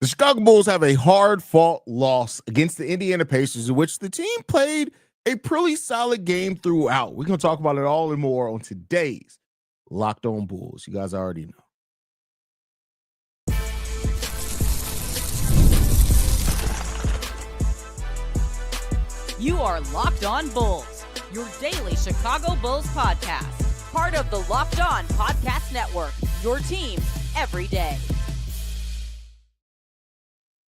The Chicago Bulls have a hard-fought loss against the Indiana Pacers, in which the team played a pretty solid game throughout. We're going to talk about it all and more on today's Locked On Bulls. You guys already know. You are Locked On Bulls, your daily Chicago Bulls podcast. Part of the Locked On Podcast Network, your team every day.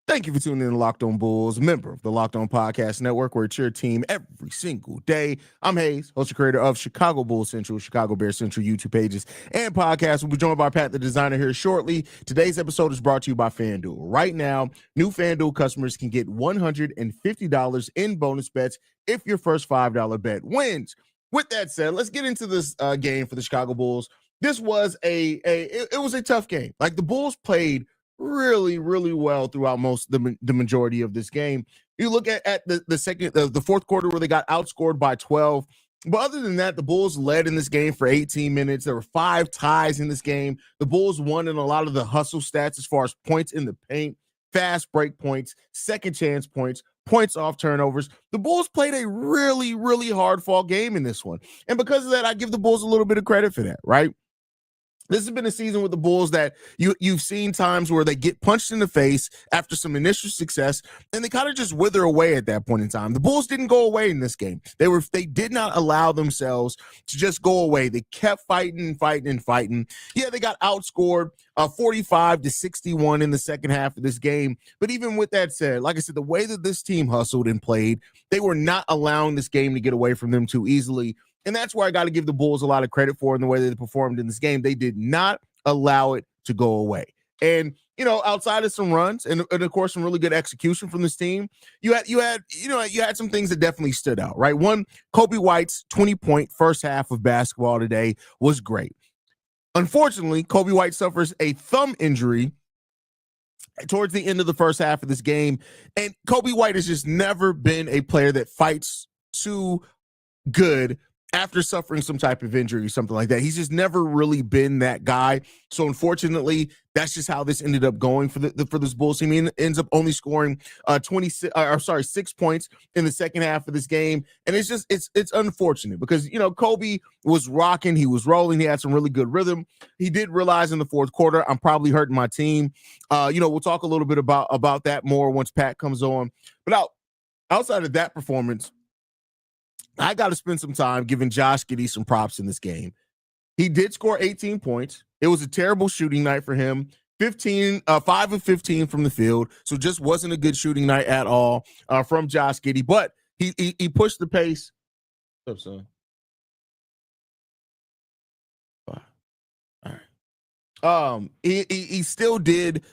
Thank you for tuning in to Locked On Bulls, member of the Locked On Podcast Network, where it's your team every single day. I'm Hayes, host and creator of Chicago Bulls Central, Chicago Bears Central YouTube pages, and podcasts. We'll be joined by Pat, the designer, here shortly. Today's episode is brought to you by FanDuel. Right now, new FanDuel customers can get $150 in bonus bets if your first $5 bet wins. With that said, let's get into this game for the Chicago Bulls. This was it was a tough game. Like, the Bulls played really well throughout the majority of this game. You look at the fourth quarter where they got outscored by 12. But other than that, the Bulls led in this game for 18 minutes. There were 5 ties in this game. The Bulls won in a lot of the hustle stats as far as points in the paint, fast break points, second chance points, points off turnovers. The Bulls played a really hard-fought game in this one. And because of that, I give the Bulls a little bit of credit for that, right? This has been a season with the Bulls that you've seen times where they get punched in the face after some initial success, and they kind of just wither away at that point in time. The Bulls didn't go away in this game. They did not allow themselves to just go away. They kept fighting. Yeah, they got outscored 45-61 in the second half of this game. But even with that said, like I said, the way that this team hustled and played, they were not allowing this game to get away from them too easily. And that's where I got to give the Bulls a lot of credit for in the way they performed in this game. They did not allow it to go away. And, outside of some runs and of course, some really good execution from this team, you had some things that definitely stood out, right? One, Coby White's 20-point first half of basketball today was great. Unfortunately, Coby White suffers a thumb injury towards the end of the first half of this game. And Coby White has just never been a player that fights too good after suffering some type of injury or something like that. He's just never really been that guy. So unfortunately, that's just how this ended up going for this Bulls team. He ends up only scoring 6 points in the second half of this game. And it's unfortunate because, Coby was rocking, he was rolling, he had some really good rhythm. He did realize in the fourth quarter, I'm probably hurting my team. We'll talk a little bit about that more once Pat comes on. But outside of that performance, I got to spend some time giving Josh Giddey some props in this game. He did score 18 points. It was a terrible shooting night for him. 5 of 15 from the field, so just wasn't a good shooting night at all from Josh Giddey. But he pushed the pace. What's up, son? All right. He still did,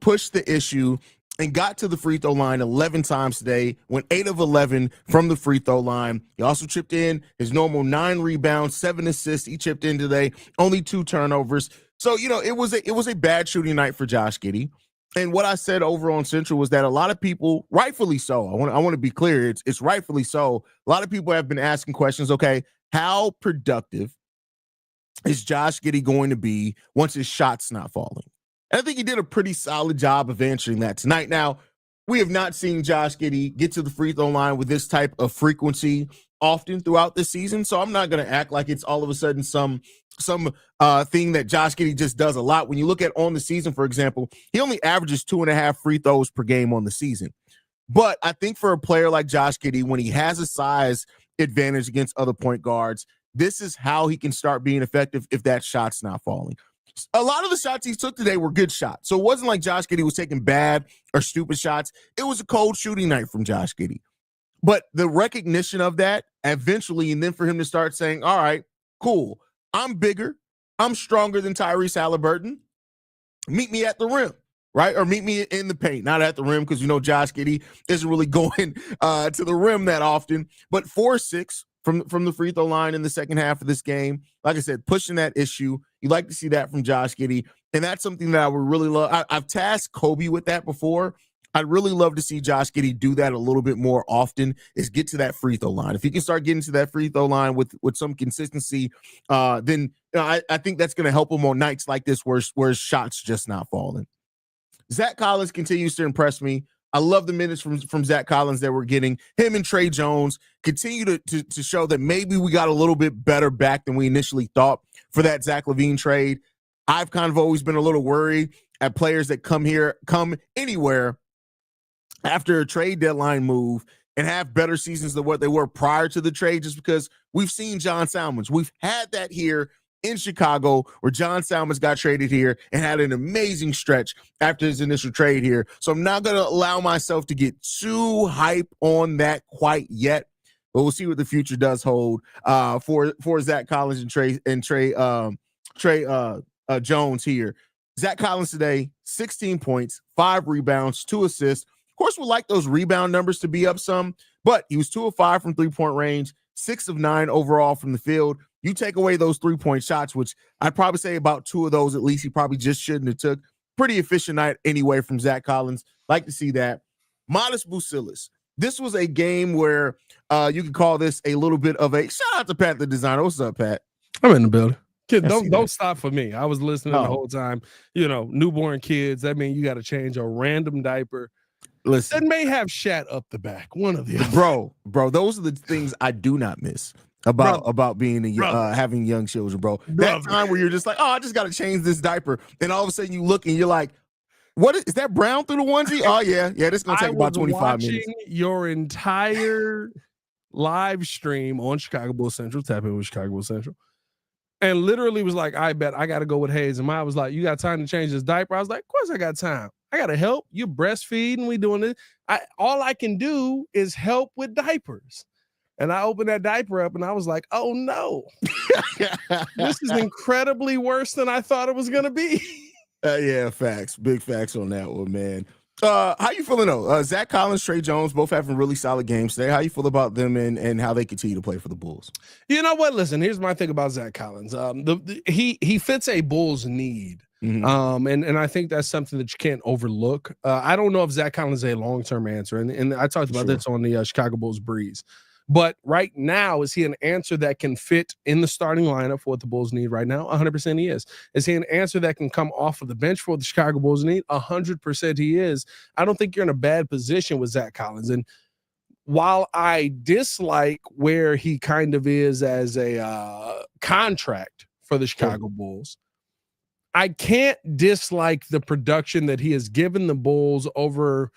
push the issue and got to the free throw line 11 times today, went 8 of 11 from the free throw line. He also chipped in his normal 9 rebounds, 7 assists. He chipped in today, only 2 turnovers. So, it was a bad shooting night for Josh Giddey. And what I said over on Central was that a lot of people, rightfully so, I want to be clear, it's rightfully so. A lot of people have been asking questions, okay, how productive is Josh Giddey going to be once his shot's not falling? And I think he did a pretty solid job of answering that tonight. Now, we have not seen Josh Giddey get to the free throw line with this type of frequency often throughout the season, so I'm not going to act like it's all of a sudden some thing that Josh Giddey just does a lot. When you look at on the season, for example, he only averages 2.5 free throws per game on the season. But I think for a player like Josh Giddey, when he has a size advantage against other point guards, this is how he can start being effective if that shot's not falling. A lot of the shots he took today were good shots. So it wasn't like Josh Giddey was taking bad or stupid shots. It was a cold shooting night from Josh Giddey. But the recognition of that eventually, and then for him to start saying, all right, cool, I'm bigger, I'm stronger than Tyrese Halliburton. Meet me at the rim, right? Or meet me in the paint, not at the rim, because Josh Giddey isn't really going to the rim that often. But 4-6 from the free throw line in the second half of this game. Like I said, pushing that issue. You like to see that from Josh Giddey. And that's something that I would really love. I've tasked Coby with that before. I'd really love to see Josh Giddey do that a little bit more often, is get to that free throw line. If he can start getting to that free throw line with some consistency, then I think that's going to help him on nights like this where his shot's just not falling. Zach Collins continues to impress me. I love the minutes from Zach Collins that we're getting. Him and Trey Jones continue to show that maybe we got a little bit better back than we initially thought for that Zach LaVine trade. I've kind of always been a little worried at players that come anywhere after a trade deadline move and have better seasons than what they were prior to the trade, just because we've seen John Salmons. We've had that here in Chicago where John Salmons got traded here and had an amazing stretch after his initial trade here. So I'm not going to allow myself to get too hype on that quite yet, but we'll see what the future does hold for Zach Collins and Trey Jones here. Zach Collins today, 16 points, 5 rebounds, 2 assists. Of course, we'd like those rebound numbers to be up some, but he was 2 of 5 from three-point range, 6 of 9 overall from the field. You take away those 3-point shots, which I'd probably say about 2 of those at least he probably just shouldn't have took. Pretty efficient night anyway from Zach Collins. Like to see that. Modest Bucilis. This was a game where you could call this a little bit of a shout out to Pat the designer. What's up, Pat? I'm in the building. Kid, don't stop for me. I was listening the Oh. whole time. Newborn kids. That means you got to change a random diaper. Listen, That may have shat up the back. One of the other. bro, those are the things I do not miss about being having young children, bro. That time where you're just like, oh, I just got to change this diaper, and all of a sudden you look and you're like, what is that brown through the onesie? Oh yeah, this is gonna take about 25 minutes. Your entire live stream on Chicago Bulls Central. Tap in with Chicago Bulls Central. And literally was like, I bet I got to go with Hayes. And Maya was like, you got time to change this diaper? I was like, of course I got time. I got to help. You're breastfeeding. We doing this. All I can do is help with diapers. And I opened that diaper up and I was like, oh no. This is incredibly worse than I thought it was going to be. Yeah, facts. Big facts on that one, man. How you feeling though? Zach Collins, Trey Jones, both having really solid games today. How you feel about them and how they continue to play for the Bulls? You know what? Listen, here's my thing about Zach Collins. He fits a Bulls need. Mm-hmm. And I think that's something that you can't overlook. I don't know if Zach Collins is a long-term answer. And I talked about this on the Chicago Bulls Breeze. But right now, is he an answer that can fit in the starting lineup for what the Bulls need right now? 100% he is. Is he an answer that can come off of the bench for what the Chicago Bulls need? 100% he is. I don't think you're in a bad position with Zach Collins. And while I dislike where he kind of is as a contract for the Chicago Bulls, I can't dislike the production that he has given the Bulls over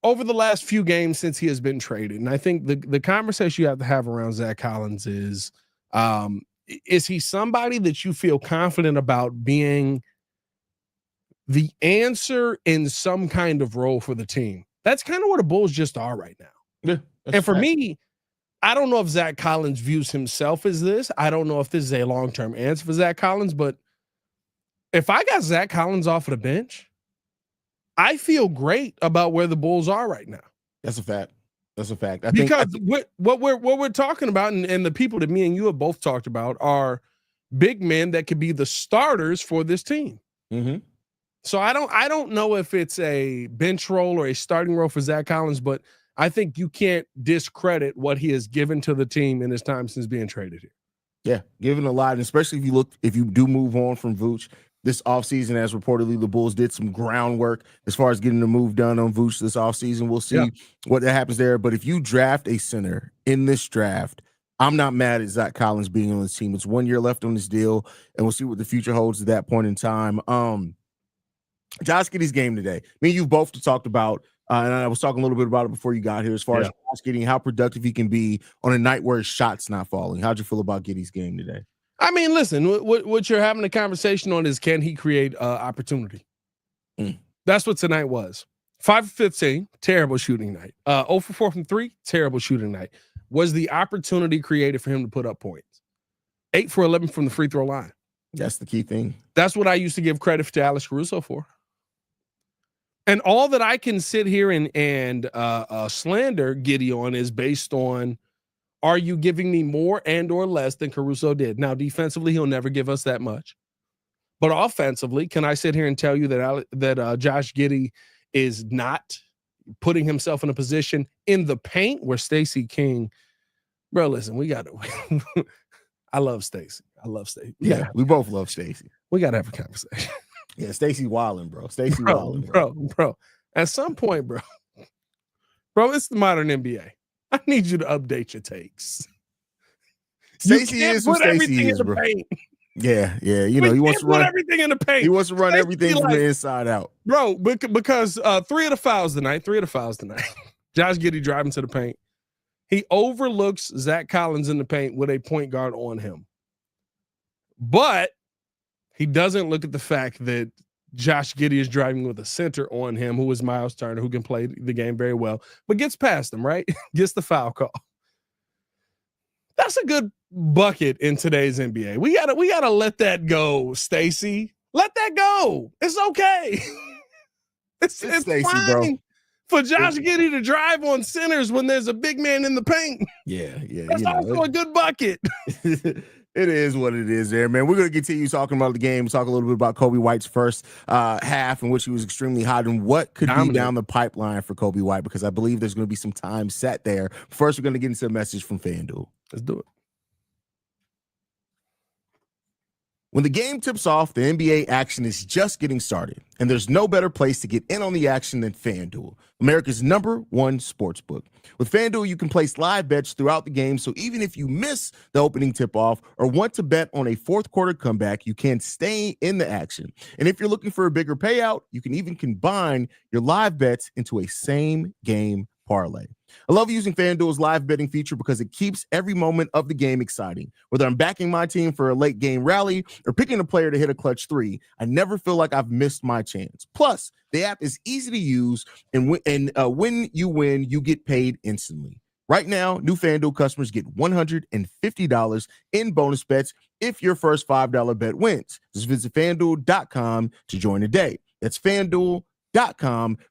the last few games since he has been traded. And I think the conversation you have to have around Zach Collins is he somebody that you feel confident about being the answer in some kind of role for the team? That's kind of where the Bulls just are right now. Yeah, and for me, I don't know if Zach Collins views himself as this. I don't know if this is a long-term answer for Zach Collins, but if I got Zach Collins off of the bench, I feel great about where the Bulls are right now. That's a fact. What we're talking about, and the people that me and you have both talked about, are big men that could be the starters for this team. Mm-hmm. So I don't know if it's a bench role or a starting role for Zach Collins, but I think you can't discredit what he has given to the team in his time since being traded here. Yeah, given a lot, and especially if you do move on from Vooch this offseason, as reportedly the Bulls did some groundwork as far as getting the move done on Vooch this offseason. We'll see what that happens there. But if you draft a center in this draft, I'm not mad at Zach Collins being on this team. It's 1 year left on this deal, and we'll see what the future holds at that point in time. Josh Giddey's game today. Me and you both talked about, and I was talking a little bit about it before you got here, as far as Josh Giddey, how productive he can be on a night where his shot's not falling. How'd you feel about Giddey's game today? I mean, listen, what you're having a conversation on is, can he create opportunity? That's what tonight was. 5 for 15, terrible shooting night. 0 for 4 from 3, terrible shooting night. Was the opportunity created for him to put up points? 8 for 11 from the free throw line. That's the key thing. That's what I used to give credit to Alex Caruso for. And all that I can sit here and slander Giddey on is based on, are you giving me more and or less than Caruso did? Now, defensively, he'll never give us that much. But offensively, can I sit here and tell you that Josh Giddey is not putting himself in a position in the paint where Stacey King, bro, listen, we got to – I love Stacey. Yeah, we both love Stacey. We got to have a conversation. Yeah, Stacey wilding, bro. Stacey wilding, bro. At some point, bro, it's the modern NBA. I need you to update your takes. Stacey is who Stacey is, bro. Paint. Yeah. You know, he wants to run everything in the paint. He wants to run everything from the inside out, bro. Because 3 of the fouls tonight. Josh Giddey driving to the paint. He overlooks Zach Collins in the paint with a point guard on him, but he doesn't look at the fact that Josh Giddey is driving with a center on him, who is Miles Turner, who can play the game very well, but gets past him, right? Gets the foul call. That's a good bucket in today's NBA. We gotta let that go, Stacey. Let that go. It's okay. It's Stacey, fine, bro, for Josh Giddey to drive on centers when there's a big man in the paint. Yeah. That's also a good bucket. It is what it is there, man. We're going to continue talking about the game, talk a little bit about Coby White's first half in which he was extremely hot and what could be down the pipeline for Coby White, because I believe there's going to be some time set there. First, we're going to get into a message from FanDuel. Let's do it. When the game tips off, the NBA action is just getting started, and there's no better place to get in on the action than FanDuel, America's #1 sportsbook. With FanDuel, you can place live bets throughout the game, so even if you miss the opening tip-off or want to bet on a fourth quarter comeback, you can stay in the action. And if you're looking for a bigger payout, you can even combine your live bets into a same-game parlay. I love using FanDuel's live betting feature because it keeps every moment of the game exciting. Whether I'm backing my team for a late game rally or picking a player to hit a clutch three, I never feel like I've missed my chance. Plus, the app is easy to use, and when you win, you get paid instantly. Right now, new FanDuel customers get $150 in bonus bets if your first $5 bet wins. Just visit FanDuel.com to join today. That's FanDuel.com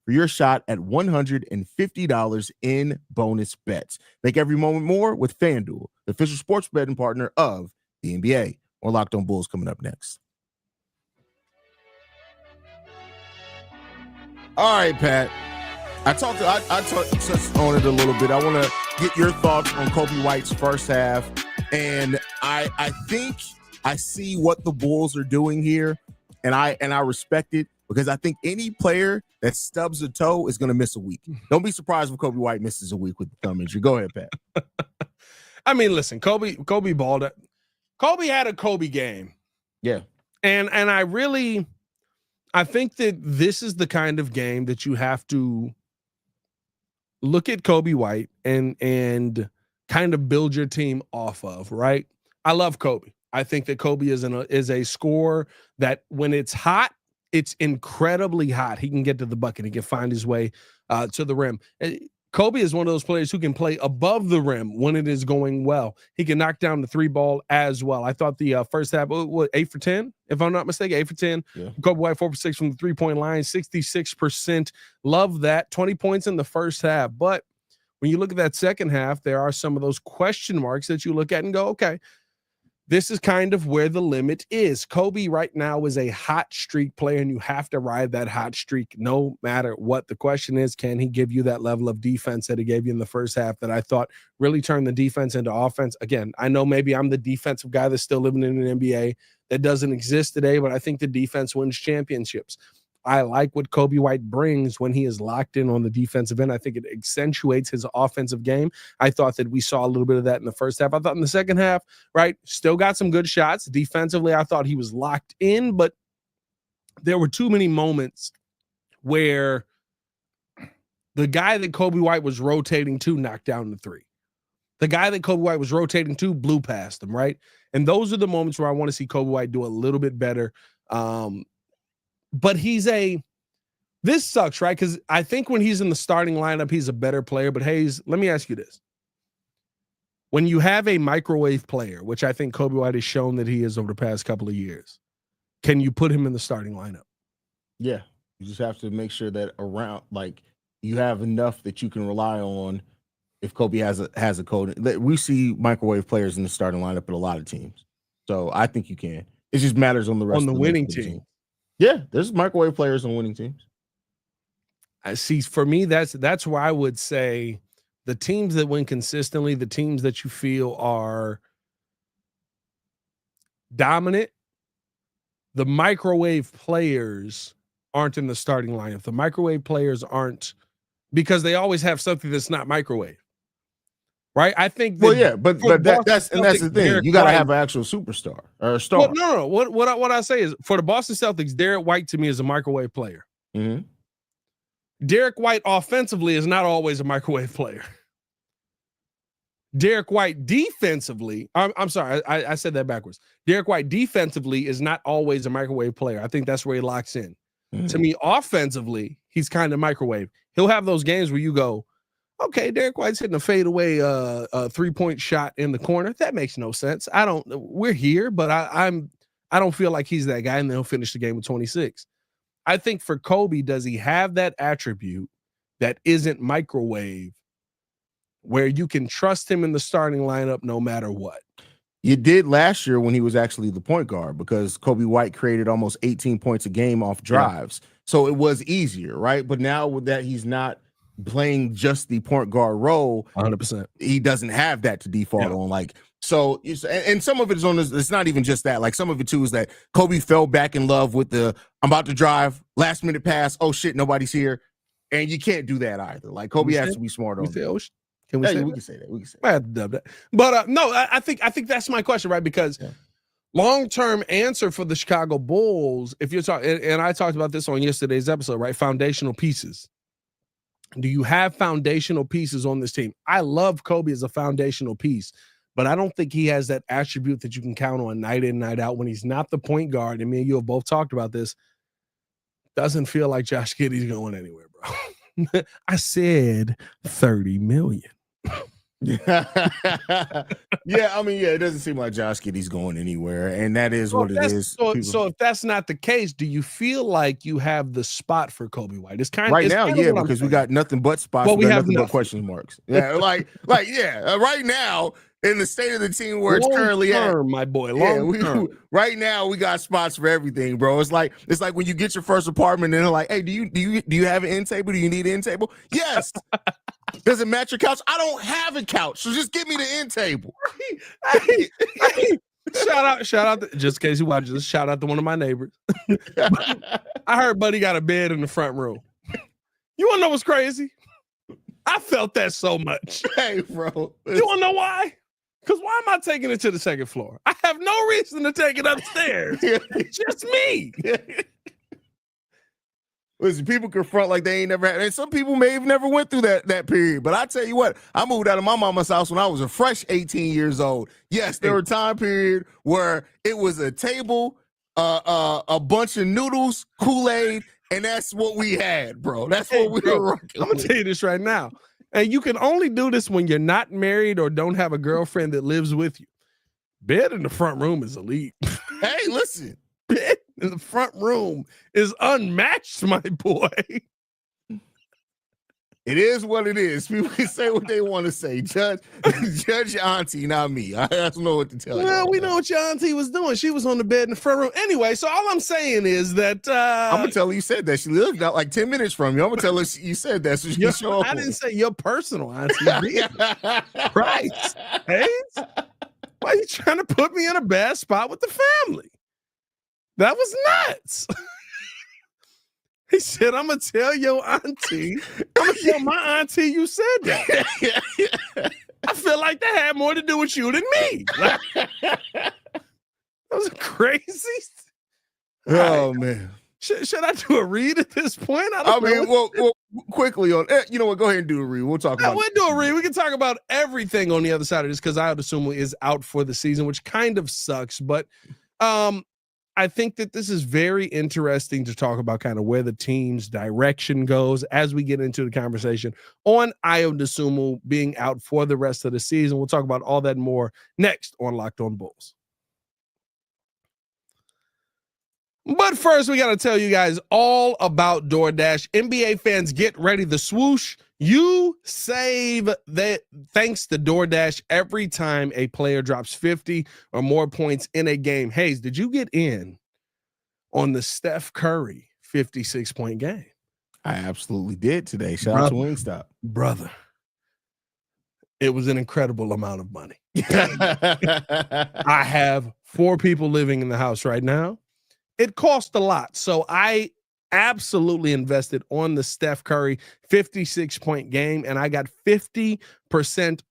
for your shot at $150 in bonus bets. Make every moment more with FanDuel, the official sports betting partner of the NBA. More Locked On Bulls coming up next. All right, Pat. I touched on it a little bit. I want to get your thoughts on Coby White's first half, and I think I see what the Bulls are doing here, and I respect it. Because I think any player that stubs a toe is going to miss a week. Don't be surprised if Coby White misses a week with the thumb injury. Go ahead, Pat. I mean, listen, Coby balled it. Coby had a Coby game. Yeah. And I think that this is the kind of game that you have to look at Coby White and kind of build your team off of, right? I love Coby. I think that Coby is a scorer that when it's hot, it's incredibly hot. He can get to the bucket. He can find his way to the rim. Coby is one of those players who can play above the rim when it is going well. He can knock down the three ball as well. I thought the first half, 8 for 10, if I'm not mistaken, 8 for 10. Yeah. Coby White, 4 for 6 from the three-point line, 66%. Love that. 20 points in the first half. But when you look at that second half, there are some of those question marks that you look at and go, okay, this is kind of where the limit is. Coby right now is a hot streak player, and you have to ride that hot streak no matter what. The question is, can he give you that level of defense that he gave you in the first half that I thought really turned the defense into offense? Again, I know maybe I'm the defensive guy that's still living in an NBA that doesn't exist today, but I think the defense wins championships. I like what Coby White brings when he is locked in on the defensive end. I think it accentuates his offensive game. I thought that we saw a little bit of that in the first half. I thought in the second half, right, still got some good shots. Defensively, I thought he was locked in, but there were too many moments where the guy that Coby White was rotating to knocked down the three. The guy that Coby White was rotating to blew past him, right? And those are the moments where I want to see Coby White do a little bit better. But this sucks, right? Because I think when he's in the starting lineup, he's a better player. But Hayes, let me ask you this. When you have a microwave player, which I think Coby White has shown that he is over the past couple of years, can you put him in the starting lineup? Yeah. You just have to make sure that around, like, you have enough that you can rely on if Coby has a code. We see microwave players in the starting lineup at a lot of teams. So I think you can. It just matters on the rest of the winning team. Yeah, there's microwave players on winning teams. I see. For me, that's where I would say the teams that win consistently, the teams that you feel are dominant, the microwave players aren't in the starting lineup. The microwave players aren't, because they always have something that's not microwave. Right? I think but that's the thing. Derek You got to White, have an actual superstar or a star. Well, no. What I say is, for the Boston Celtics, Derek White to me is a microwave player. Mm-hmm. Derek White offensively is not always a microwave player. Derek White defensively, I'm sorry, I said that backwards. Derek White defensively is not always a microwave player. I think that's where he locks in. Mm-hmm. To me, offensively, he's kind of microwave. He'll have those games where you go, okay, Derek White's hitting a fadeaway a 3-point shot in the corner. That makes no sense. We're here, but I don't feel like he's that guy, and then he'll finish the game with 26. I think for Coby, does he have that attribute that isn't microwave, where you can trust him in the starting lineup no matter what? You did last year when he was actually the point guard, because Coby White created almost 18 points a game off drives. Yeah. So it was easier, right? But now with that, he's not playing just the point guard role. 100%. He doesn't have that to default on. Like, so, and some of it is on this. It's not even just that. Like, some of it too is that Coby fell back in love with the, I'm about to drive, last minute pass. Oh shit, nobody's here. And you can't do that either. Like, Coby has to be smart on it. Can we say that? We can say that. We can say that. I have to dub that. But no, I think that's my question, right? Because long-term answer for the Chicago Bulls, if you're talking, and I talked about this on yesterday's episode, right? Foundational pieces. Do you have foundational pieces on this team? I love Coby as a foundational piece, but I don't think he has that attribute that you can count on night in, night out when he's not the point guard. And me and you have both talked about this. Doesn't feel like Josh Giddey's going anywhere, bro. I said 30 million. Yeah, I mean, it doesn't seem like Josh Giddey's going anywhere, and that is what it is. So if that's not the case, do you feel like you have the spot for Coby White? It's kind right of now, yeah, because we got nothing but spots. Well, we have nothing but question marks. Yeah, right now in the state of the team where it's currently at, my boy. Right now we got spots for everything, bro. It's like when you get your first apartment and they're like, hey, do you have an end table? Do you need an end table? Yes. Does it match your couch? I don't have a couch, so just give me the end table. Hey, shout out, just in case you watch this, shout out to one of my neighbors. I heard Buddy got a bed in the front room. You want to know what's crazy? I felt that so much. Hey, bro. You want to know why? Because why am I taking it to the second floor? I have no reason to take it upstairs. Just me. Listen, people confront like they ain't never had, and some people may have never went through that period. But I tell you what, I moved out of my mama's house when I was a fresh 18 years old. Yes, there were a time period where it was a table, a bunch of noodles, Kool-Aid, and that's what we had, bro. That's what we were rocking. I'm gonna tell you this right now, and you can only do this when you're not married or don't have a girlfriend that lives with you. Bed in the front room is elite. Hey, listen. Bed in the front room is unmatched, my boy. It is what it is. People can say what they want to say. Judge your auntie, not me. I don't know what to tell you. Well, we know what your auntie was doing. She was on the bed in the front room. Anyway, so all I'm saying is that I'm gonna tell her you said that. She lived out like 10 minutes from you. I'm gonna tell her you said that. So she can show up. I didn't say your personal auntie. Christ. Hey, why are you trying to put me in a bad spot with the family? That was nuts. He said, I'm going to tell your auntie. I'm going to tell my auntie you said that. I feel like that had more to do with you than me. Like, that was crazy. Oh, man. Should I do a read at this point? I mean, well, quickly on, you know what? Go ahead and do a read. We'll talk about it. We'll do a read. We can talk about everything on the other side of this because Ayo Dosunmu is out for the season, which kind of sucks. But I think that this is very interesting to talk about kind of where the team's direction goes as we get into the conversation on Ayo Dosunmu being out for the rest of the season. We'll talk about all that and more next on Locked On Bulls. But first, we got to tell you guys all about DoorDash. NBA fans, get ready. The swoosh. You save that thanks to DoorDash every time a player drops 50 or more points in a game. Hayes, did you get in on the Steph Curry 56-point game? I absolutely did today. Shout out to Wingstop. Brother, it was an incredible amount of money. I have 4 people living in the house right now. it cost a lot. So I absolutely invested on the Steph Curry 56-point game, and I got 50%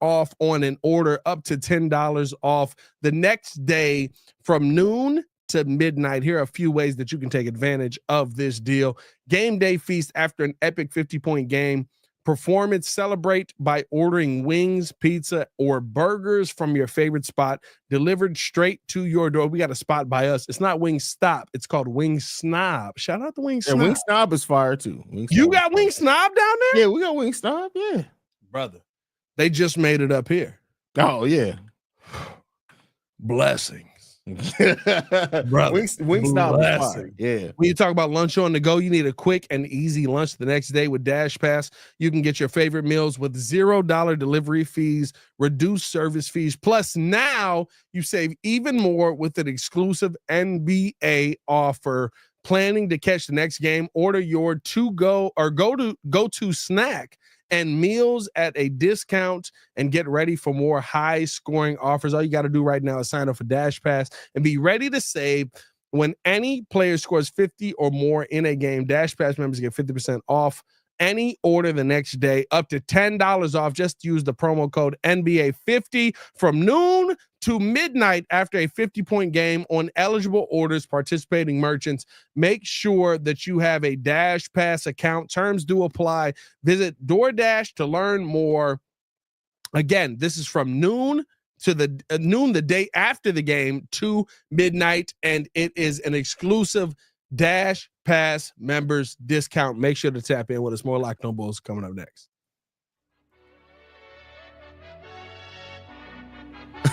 off on an order up to $10 off the next day from noon to midnight. Here are a few ways that you can take advantage of this deal. Game day feast after an epic 50-point game. Performance celebrate by ordering wings, pizza, or burgers from your favorite spot delivered straight to your door. We got a spot by us. It's not Wing Stop. It's called Wing Snob. Shout out to Wing Snob. And Wing Snob is fire too. You got Wing Snob down there? Yeah, we got Wing Snob. Yeah, brother. They just made it up here. Oh yeah. Blessings. Brother, Wing Snob is fire. Yeah. When you talk about lunch on the go, you need a quick and easy lunch the next day with Dash Pass. You can get your favorite meals with $0 delivery fees, reduced service fees. Plus, now you save even more with an exclusive NBA offer. Planning to catch the next game? Order your go to snack and meals at a discount and get ready for more high-scoring offers. All you got to do right now is sign up for Dash Pass and be ready to save when any player scores 50 or more in a game. Dash Pass members get 50% off any order the next day, up to $10 off. Just use the promo code NBA50 from noon to midnight after a 50-point game on eligible orders. Participating merchants, make sure that you have a Dash Pass account. Terms do apply. Visit DoorDash to learn more. Again, this is from noon to noon the day after the game to midnight, and it is an exclusive Dash Pass members discount. Make sure to tap in with us. More Locked On Bulls coming up next.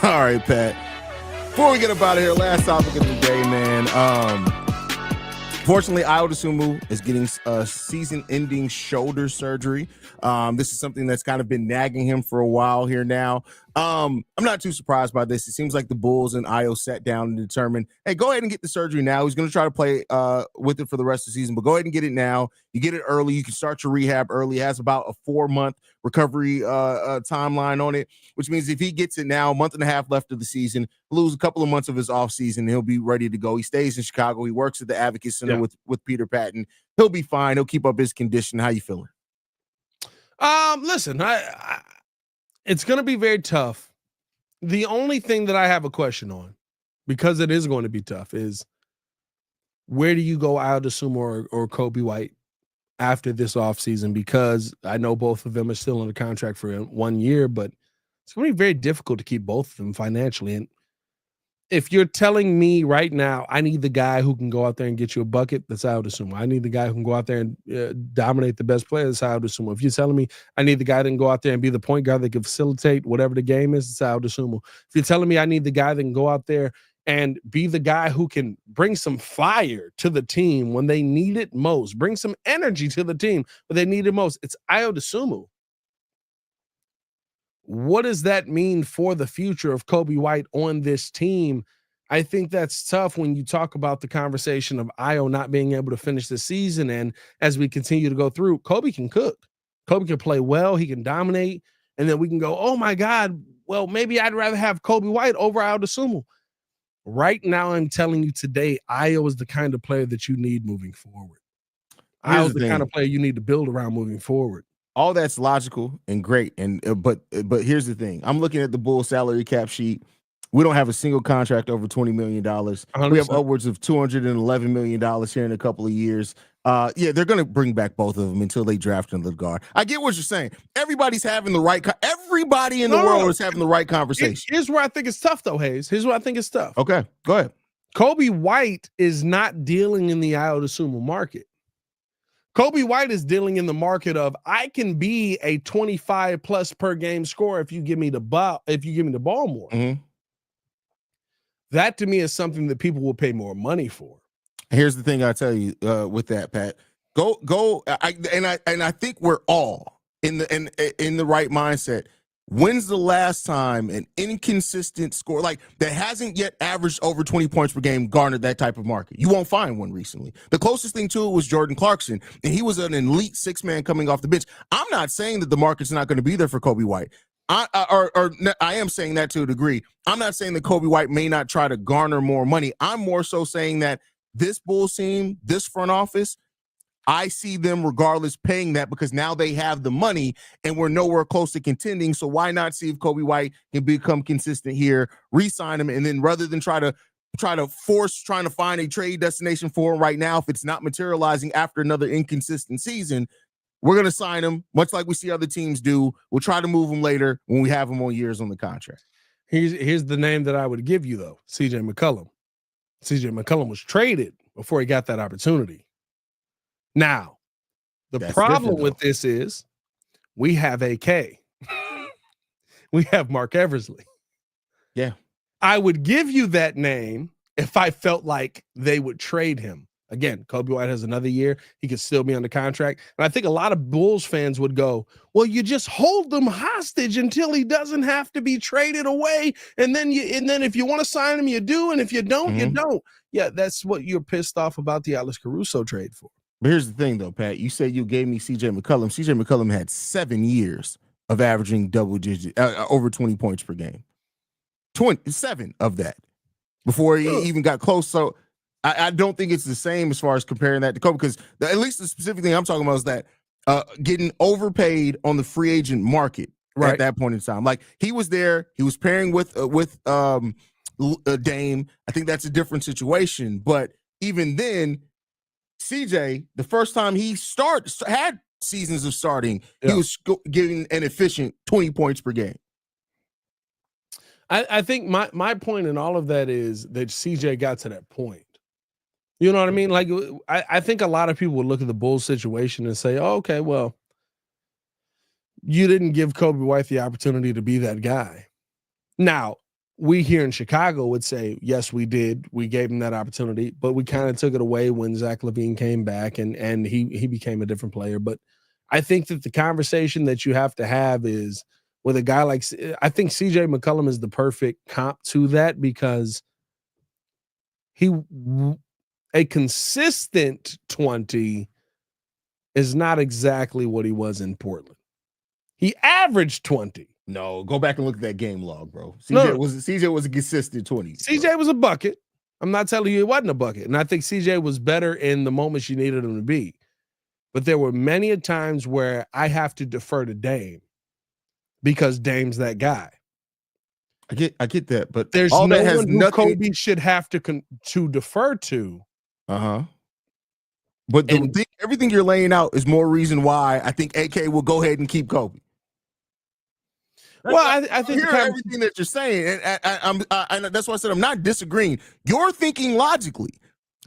All right, Pat. Before we get up out of here, last topic of the day, man. Fortunately, Ayo Dosunmu is getting a season-ending shoulder surgery. This is something that's kind of been nagging him for a while here now. I'm not too surprised by this. It seems like the Bulls and Ayo sat down and determined, hey, go ahead and get the surgery now. He's going to try to play with it for the rest of the season, but go ahead and get it now. You get it early. You can start your rehab early. It has about a 4-month recovery timeline on it, which means if he gets it now, a month and a half left of the season, lose a couple of months of his offseason, he'll be ready to go. He stays in Chicago. He works at the Advocate Center with Peter Patton. He'll be fine. He'll keep up his condition. How you feeling? Listen, it's going to be very tough. The only thing that I have a question on, because it is going to be tough, is where do you go, Ayo Dosunmu or Coby White after this offseason? Because I know both of them are still under contract for 1 year, but it's going to be very difficult to keep both of them financially. And if you're telling me right now, I need the guy who can go out there and get you a bucket, that's Ayo Dosunmu. I need the guy who can go out there and dominate the best player, that's Ayo Dosunmu. If you're telling me I need the guy that can go out there and be the point guard that can facilitate whatever the game is, it's Ayo Dosunmu. If you're telling me I need the guy that can go out there and be the guy who can bring some fire to the team when they need it most, bring some energy to the team when they need it most, it's Ayo Dosunmu. What does that mean for the future of Coby White on this team? I think that's tough when you talk about the conversation of Ayo not being able to finish the season. And as we continue to go through, Coby can cook. Coby can play well. He can dominate. And then we can go, oh, my God, well, maybe I'd rather have Coby White over Ayo Dosunmu. Right now, I'm telling you today, Ayo is the kind of player that you need moving forward. Ayo is the kind of player you need to build around moving forward. All that's logical and great, and but here's the thing: I'm looking at the Bulls salary cap sheet. We don't have a single contract over $20 million. 100%. We have upwards of $211 million here in a couple of years. Yeah, they're going to bring back both of them until they draft another guard. I get what you're saying. Everybody's having the right. Everybody in the world is having the right conversation. Here's where I think it's tough, though, Hayes. Here's where I think it's tough. Okay, go ahead. Coby White is not dealing in the Ayo Dosunmu market. Coby White is dealing in the market of I can be a 25 plus per game scorer if you give me the ball. If you give me the ball more, that to me is something that people will pay more money for. Here's the thing I tell you with that, Pat. Go. I think we're all in the right mindset. When's the last time an inconsistent score like that hasn't yet averaged over 20 points per game garnered that type of market? You won't find one recently. The closest thing to it was Jordan Clarkson, and he was an elite 6-man coming off the bench. I'm not saying that the market's not going to be there for Coby White. I am saying that to a degree. I'm not saying that Coby White may not try to garner more money. I'm more so saying that this Bulls team, this front office, I see them regardless paying that because now they have the money and we're nowhere close to contending. So why not see if Coby White can become consistent here, re-sign him, and then rather than trying to find a trade destination for him right now, if it's not materializing after another inconsistent season, we're going to sign him, much like we see other teams do. We'll try to move him later when we have him on years on the contract. Here's the name that I would give you, though, CJ McCollum. CJ McCollum was traded before he got that opportunity. Now, the problem with this is we have AK. We have Mark Eversley. Yeah. I would give you that name if I felt like they would trade him. Again, Coby White has another year. He could still be under contract. And I think a lot of Bulls fans would go, well, you just hold them hostage until he doesn't have to be traded away. And then if you want to sign him, you do. And if you don't, you don't. Yeah, that's what you're pissed off about the Alex Caruso trade for. But here's the thing, though, Pat. You said you gave me CJ McCollum. CJ McCollum had 7 years of averaging double-digit, over 20 points per game. 27 of that before he even got close. So I don't think it's the same as far as comparing that to Coby, because at least the specific thing I'm talking about is that getting overpaid on the free agent market at that point in time. Like, he was there, he was pairing with Dame. I think that's a different situation. But even then, CJ, the first time he had seasons of starting, he was getting an efficient 20 points per game. I think my point in all of that is that CJ got to that point. You know what I mean? Like, I think a lot of people would look at the Bulls situation and say, oh, okay, well, you didn't give Coby White the opportunity to be that guy. Now, we here in Chicago would say, yes, we did. We gave him that opportunity, but we kind of took it away when Zach LaVine came back and he became a different player. But I think that the conversation that you have to have is with a guy like, I think CJ McCollum is the perfect comp to that, because a consistent 20 is not exactly what he was in Portland. He averaged 20. No, go back and look at that game log, bro. CJ was a consistent 20. CJ was a bucket. I'm not telling you it wasn't a bucket. And I think CJ was better in the moments you needed him to be. But there were many a times where I have to defer to Dame because Dame's that guy. I get that, but there's all no one who Coby should have to defer to. But everything you're laying out is more reason why I think AK will go ahead and keep Coby. Well, I think everything that you're saying, and that's why I said I'm not disagreeing. You're thinking logically.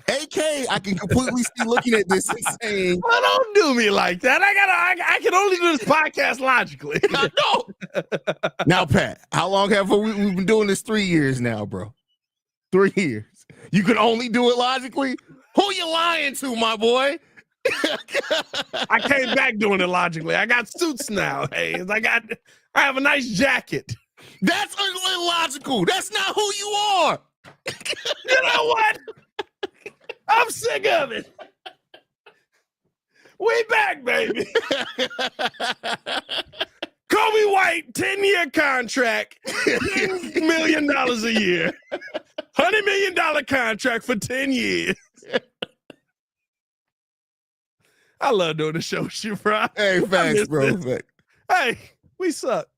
AK, I can completely see looking at this and saying, well, don't do me like that. I can only do this podcast logically. I know. Now, Pat, how long have we've been doing this? 3 years now, bro. 3 years. You can only do it logically? Who you lying to, my boy? I came back doing it logically. I got suits now. Hey, I have a nice jacket. That's illogical. That's not who you are. You know what? I'm sick of it. We back, baby. Coby White, 10-year contract, $10 million a year. $100 million contract for 10 years. I love doing the show with you, bro. Hey, thanks, bro. Hey, we suck.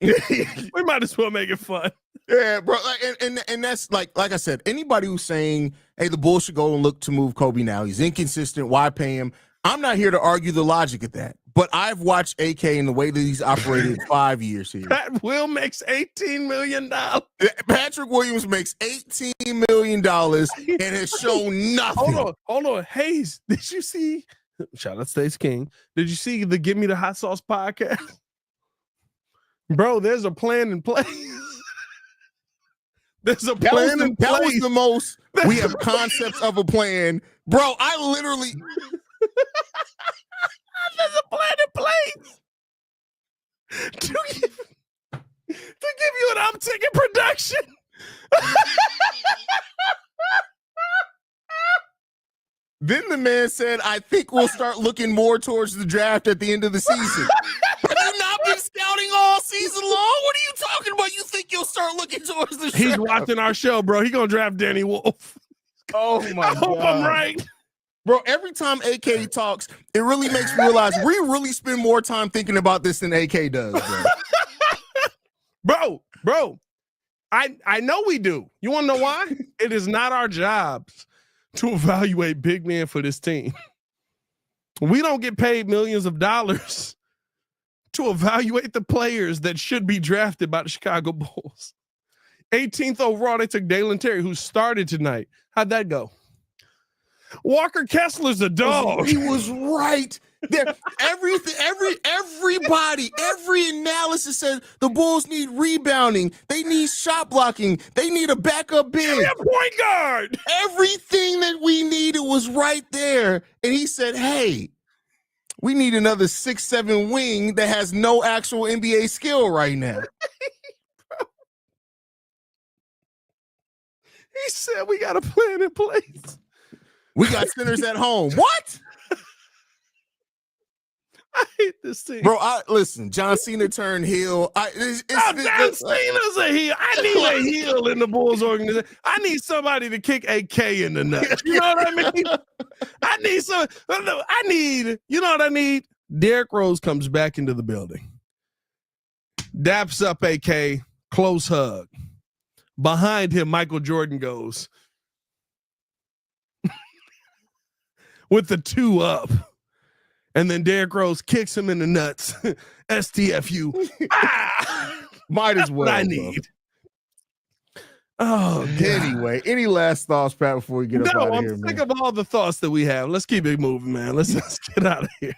We might as well make it fun. Yeah, bro. And that's like I said, anybody who's saying, hey, the Bulls should go and look to move Coby now. He's inconsistent. Why pay him? I'm not here to argue the logic of that. But I've watched AK in the way that he's operated 5 years here. Pat Will makes $18 million. Patrick Williams makes $18 million and has shown nothing. Hold on. Hayes, did you see? Shout out Stace King. Did you see the Give Me the Hot Sauce podcast? Bro, there's a plan in place. There's a plan in place. That was the most. We have concepts of a plan. Bro, I literally. There's a plan in place to give you an uptick in production. Then the man said, I think we'll start looking more towards the draft at the end of the season. Have you not been scouting all season long? What are you talking about? You think you'll start looking towards the draft? He's watching our show, bro. He's going to draft Danny Wolf. Oh my I hope I'm right. Bro, every time AK talks, it really makes me realize we really spend more time thinking about this than AK does, bro. Bro, I know we do. You want to know why? It is not our jobs to evaluate big men for this team. We don't get paid millions of dollars to evaluate the players that should be drafted by the Chicago Bulls. 18th overall, they took Dalen Terry, who started tonight. How'd that go? Walker Kessler's a dog. He was right there. Everybody, every analysis says the Bulls need rebounding. They need shot blocking. They need a backup big. A point guard. Everything that we needed was right there. And he said, hey, we need another 6'7" wing that has no actual NBA skill right now. He said we got a plan in place. We got centers at home. What? I hate this team. Bro, listen, John Cena turned heel. John Cena's a heel. I need a heel in the Bulls organization. I need somebody to kick AK in the nuts. You know what I mean? You know what I need? Derrick Rose comes back into the building. Daps up AK, close hug. Behind him, Michael Jordan goes with the 2 up. And then Derrick Rose kicks him in the nuts. STFU. Might as well. What I need. Oh, God. Anyway, any last thoughts, Pat, before we get up out of here, I'm sick man? of all the thoughts that we have. Let's keep it moving, man. Let's get out of here.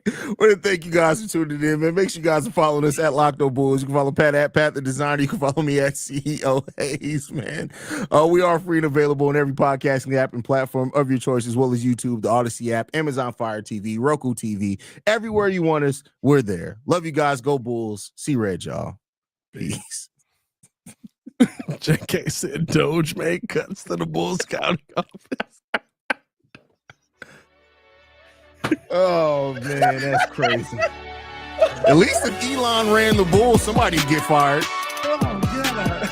I want to thank you guys for tuning in, man. Make sure you guys are following us at Locked On Bulls. You can follow Pat at Pat the Designer. You can follow me at CEO Hayes, man. We are free and available on every podcasting app and platform of your choice, as well as YouTube, the Odyssey app, Amazon Fire TV, Roku TV. Everywhere you want us, we're there. Love you guys. Go Bulls. See red, y'all. Peace. JK said Doge made cuts to the Bulls scouting office. Oh, man, that's crazy. At least if Elon ran the Bulls, somebody'd get fired. Oh, God.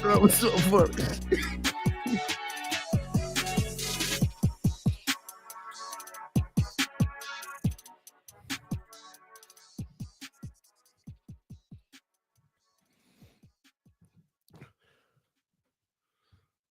That was so funny.